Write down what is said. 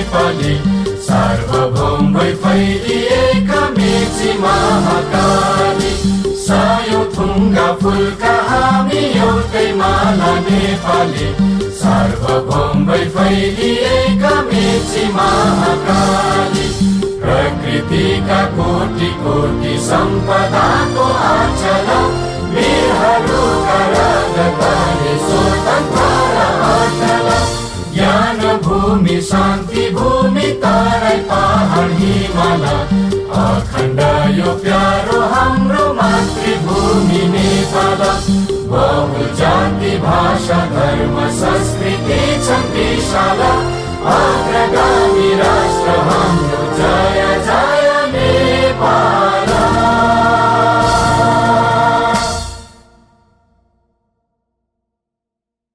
नेपाली सार्वभौम भई फैलिएका मेची महाकाली सायौं थुङ्गा फुलका हामी एउटै माला नेपाली सार्वभौम भई फैलिएका मेची महाकाली प्रकृतिका कोटि कोटि सम्पदाको आचल वीरहरूका राजधानी स्वतन्त्र र अचल ज्ञान भूमि शान्ति भूमि तराई पहाड हिमाल अखण्ड यो प्यारो हाम्रो मातृभूमि नेपाल बहुजाति भाषा धर्म संस्कृति छन् विशाल अग्रगामी राष्ट्र हाम्रो जय